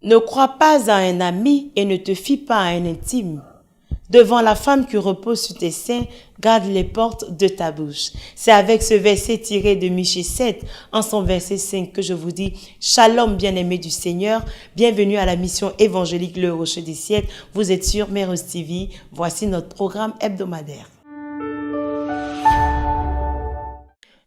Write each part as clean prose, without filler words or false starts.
Ne crois pas à un ami et ne te fie pas à un intime. Devant la femme qui repose sur tes seins, garde les portes de ta bouche. C'est avec ce verset tiré de Michée 7, en son verset 5, que je vous dis Shalom, bien-aimés du Seigneur. Bienvenue à la mission évangélique Le Rocher des Siècles. Vous êtes sur Méros TV. Voici notre programme hebdomadaire.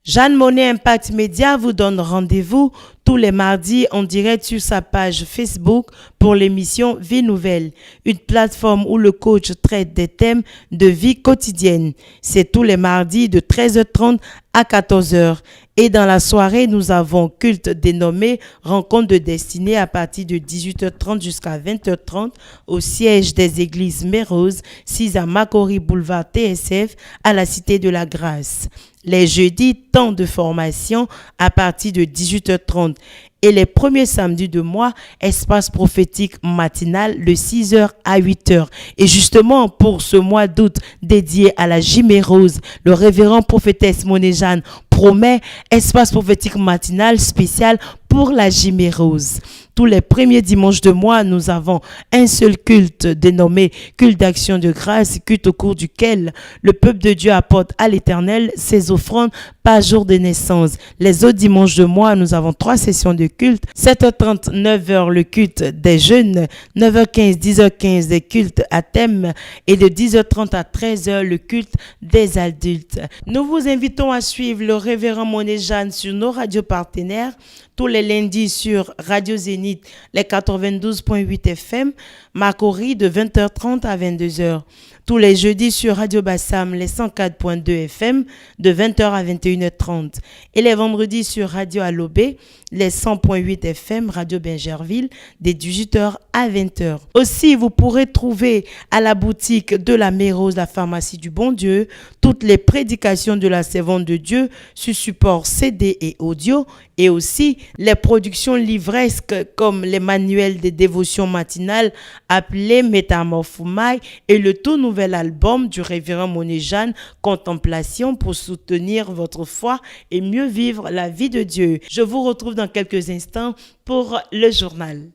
Jeanne Monnet Impact Média vous donne rendez-vous tous les mardis en direct sur sa page Facebook pour l'émission Vie Nouvelle, une plateforme où le coach traite des thèmes de vie quotidienne. C'est tous les mardis de 13h30 à 14h. Et dans la soirée, nous avons culte dénommé Rencontre de destinée à partir de 18h30 jusqu'à 20h30 au siège des églises Mérose, 6 à Macquarie Boulevard TSF à la Cité de la Grâce. Les jeudis, temps de formation à partir de 18h30. Et les premiers samedis de mois, espace prophétique matinal de 6h à 8h. Et justement, pour ce mois d'août dédié à la Jimérose, le révérend prophétesse Monet-Jeanne promet espace prophétique matinal spécial pour la Jimérose. Tous les premiers dimanches de mois, nous avons un seul culte dénommé culte d'action de grâce, culte au cours duquel le peuple de Dieu apporte à l'Éternel ses offrandes par jour de naissance. Les autres dimanches de mois, nous avons 3 sessions de culte. 7h30, 9h le culte des jeunes, 9h15, 10h15 des cultes à thème et de 10h30 à 13h le culte des adultes. Nous vous invitons à suivre le révérend Monet-Jeanne sur nos radios partenaires tous les lundis sur Radio Zénith, les 92.8 FM, Macquarie de 20h30 à 22h. Tous les jeudis sur Radio Bassam, les 104.2 FM, de 20h à 21h30. Et les vendredis sur Radio Alobé, les 100.8 FM, Radio Bingerville, des 18h à 20h. Aussi, vous pourrez trouver à la boutique de la Mérose, la pharmacie du Bon Dieu, toutes les prédications de la servante de Dieu sur support CD et audio, et aussi les productions livresques comme les manuels de dévotion matinale appelés Métamorphomai et le tout nouvel album du révérend Monet-Jeanne, Contemplation pour soutenir votre foi et mieux vivre la vie de Dieu. Je vous retrouve dans quelques instants pour le journal.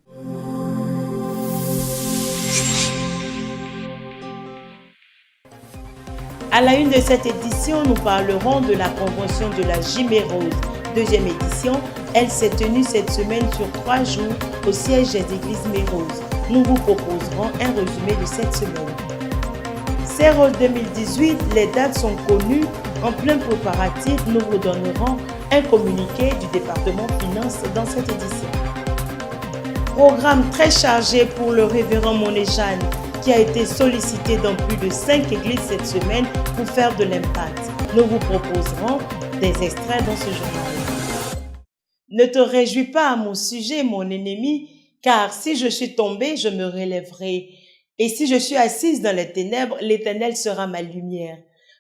À la une de cette édition, nous parlerons de la convention de la Jimérose. Deuxième édition, elle s'est tenue cette semaine sur 3 jours au siège des églises Mérose. Nous vous proposerons un résumé de cette semaine. Cérose 2018, les dates sont connues. En plein préparatif, nous vous donnerons un communiqué du département Finances dans cette édition. Programme très chargé pour le révérend Monet-Jeanne qui a été sollicité dans plus de 5 églises cette semaine pour faire de l'impact. Nous vous proposerons des extraits dans ce journal. Ne te réjouis pas à mon sujet, mon ennemi, car si je suis tombé, je me relèverai. Et si je suis assise dans les ténèbres, l'Éternel sera ma lumière.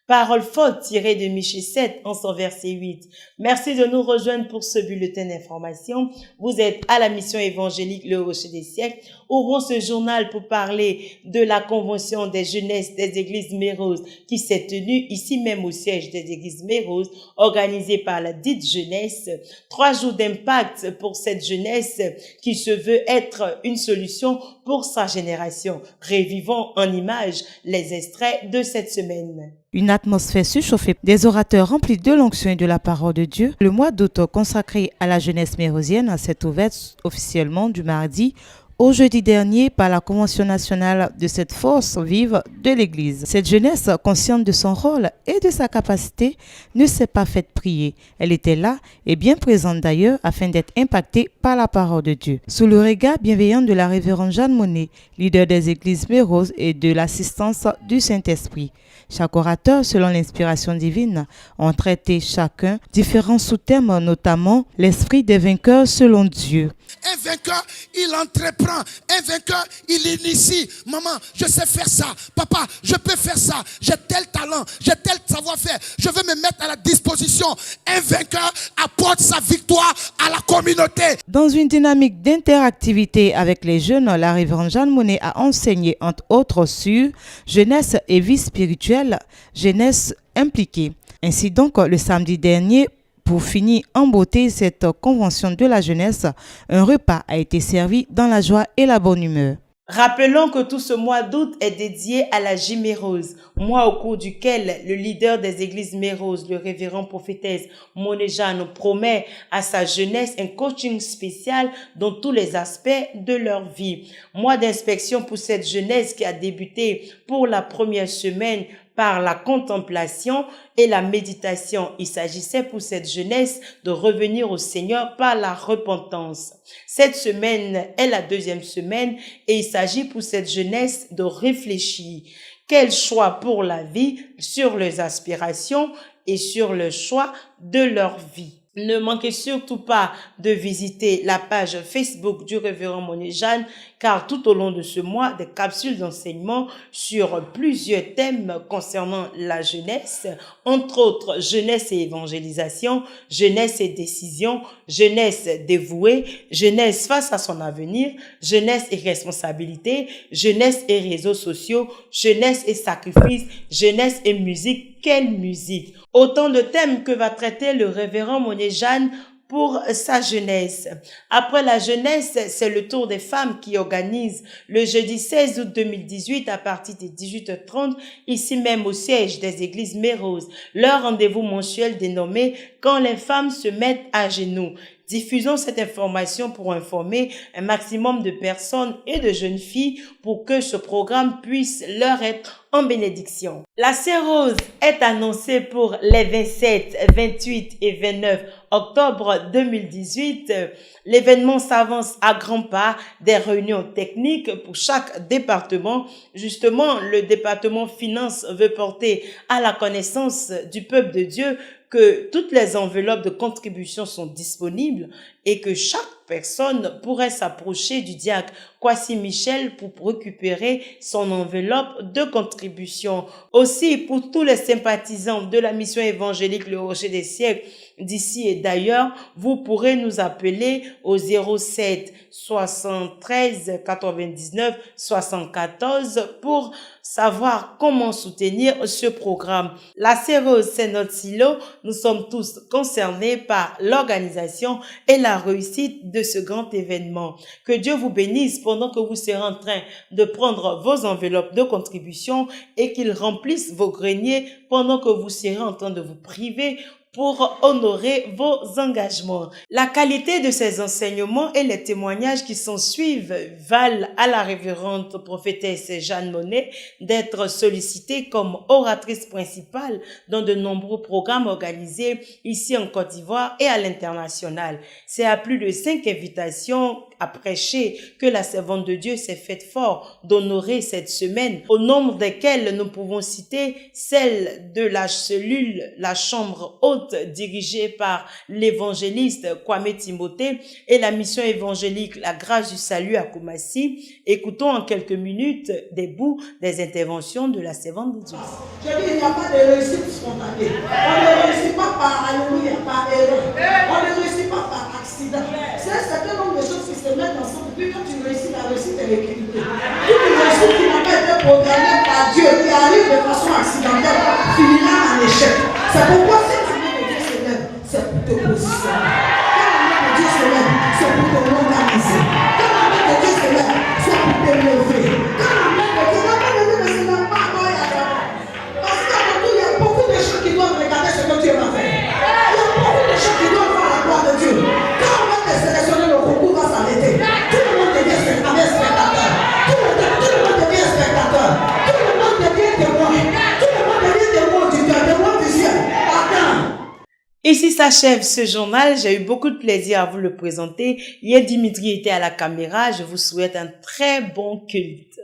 Parole forte tirée de Michée 7 en son verset 8. Merci de nous rejoindre pour ce bulletin d'information. Vous êtes à la mission évangélique Le Rocher des Siècles. Ouvrons ce journal pour parler de la convention des jeunesses des églises Mérose qui s'est tenue ici même au siège des églises Mérose, organisée par la dite jeunesse. 3 jours d'impact pour cette jeunesse qui se veut être une solution pour sa génération. Révivons en images les extraits de cette semaine. Une atmosphère surchauffée, des orateurs remplis de l'onction et de la parole de Dieu. Le mois d'août consacré à la jeunesse mérosienne s'est ouvert officiellement du mardi au jeudi dernier par la Convention nationale de cette force vive de l'Église. Cette jeunesse, consciente de son rôle et de sa capacité, ne s'est pas faite prier. Elle était là et bien présente d'ailleurs afin d'être impactée par la parole de Dieu. Sous le regard bienveillant de la révérende Jeanne Monnet, leader des églises Mérose et de l'assistance du Saint-Esprit. Chaque orateur, selon l'inspiration divine, ont traité chacun différents sous-thèmes, notamment l'esprit des vainqueurs selon Dieu. Un vainqueur, il entreprend. Un vainqueur, il initie. Maman, je sais faire ça. Papa, je peux faire ça. J'ai tel talent, j'ai tel savoir-faire. Je veux me mettre à la disposition. Un vainqueur apporte sa victoire à la communauté. Dans une dynamique d'interactivité avec les jeunes, la révérende Jeanne Monnet a enseigné, entre autres, sur jeunesse et vie spirituelle, jeunesse impliquée. Ainsi donc, le samedi dernier, pour finir en beauté cette convention de la jeunesse, un repas a été servi dans la joie et la bonne humeur. Rappelons que tout ce mois d'août est dédié à la J-Mérose, mois au cours duquel le leader des églises Mérose, le révérend prophétesse Moné Jeanne, promet à sa jeunesse un coaching spécial dans tous les aspects de leur vie. Mois d'inspection pour cette jeunesse qui a débuté pour la première semaine par la contemplation et la méditation. Il s'agissait pour cette jeunesse de revenir au Seigneur par la repentance. Cette semaine est la deuxième semaine et il s'agit pour cette jeunesse de réfléchir. Quel choix pour la vie sur leurs aspirations et sur le choix de leur vie. Ne manquez surtout pas de visiter la page Facebook du révérend Moné Jeanne, car tout au long de ce mois, des capsules d'enseignement sur plusieurs thèmes concernant la jeunesse, entre autres jeunesse et évangélisation, jeunesse et décision, jeunesse dévouée, jeunesse face à son avenir, jeunesse et responsabilité, jeunesse et réseaux sociaux, jeunesse et sacrifice, jeunesse et musique. Quelle musique! Autant de thèmes que va traiter le révérend Moné Jeanne pour sa jeunesse. Après la jeunesse, c'est le tour des femmes qui organisent le jeudi 16 août 2018 à partir de 18h30, ici même au siège des églises Mérose, leur rendez-vous mensuel dénommé « Quand les femmes se mettent à genoux ». Diffusons cette information pour informer un maximum de personnes et de jeunes filles pour que ce programme puisse leur être en bénédiction. La Sérose est annoncée pour les 27, 28 et 29 octobre 2018. L'événement s'avance à grands pas, des réunions techniques pour chaque département. Justement, le département finance veut porter à la connaissance du peuple de Dieu que toutes les enveloppes de contribution sont disponibles et que chaque personne pourrait s'approcher du diacre Kwasi Michel pour récupérer son enveloppe de contribution. Aussi, pour tous les sympathisants de la mission évangélique Le Rocher des Siècles d'ici et d'ailleurs, vous pourrez nous appeler au 07 73 99 74 pour savoir comment soutenir ce programme. La Sérose, c'est notre silo. Nous sommes tous concernés par l'organisation et la réussite de ce grand événement. Que Dieu vous bénisse pendant que vous serez en train de prendre vos enveloppes de contribution et qu'il remplisse vos greniers pendant que vous serez en train de vous priver pour honorer vos engagements. La qualité de ces enseignements et les témoignages qui s'en suivent valent à la révérende prophétesse Jeanne Monet d'être sollicitée comme oratrice principale dans de nombreux programmes organisés ici en Côte d'Ivoire et à l'international. C'est à plus de 5 invitations à prêcher que la servante de Dieu s'est faite fort d'honorer cette semaine, au nombre desquelles nous pouvons citer celle de la cellule, la chambre haute dirigée par l'évangéliste Kwame Timothée et la mission évangélique La Grâce du Salut à Koumassi. Écoutons en quelques minutes des bouts des interventions de la servante de Dieu. Je dis, il n'y a pas de réussite spontanée. On ne réussit pas par alléluia, par erreur. On ne réussit pas par accident. C'est un certain nombre de choses qui se mettent ensemble. Puis quand tu réussis, la réussite est équilibrée. Toute réussite qui n'a pas été programmée par Dieu, qui arrive de façon accidentelle, finira en échec. C'est pourquoi si tu veux que Dieu se lève, c'est pour te positionner. Quand le Dieu se lève, c'est pour te organiser. Quand le Dieu se lève, c'est pour te lever. Quand le Dieu se lève, pas encore et attends. Parce qu'il y a beaucoup de gens qui doivent regarder ce que Dieu va faire. Il y a beaucoup de gens qui doivent voir la gloire de Dieu. Quand on va te sélectionner, le concours va s'arrêter. Tout le monde devient spectateur. Tout le monde devient spectateur. Tout le monde devient témoin. Tout le monde devient témoin auditeur, témoin visuel. Attends. Ici s'achève ce journal. J'ai eu beaucoup de plaisir à vous le présenter. Hier, Dimitri était à la caméra. Je vous souhaite un très bon culte.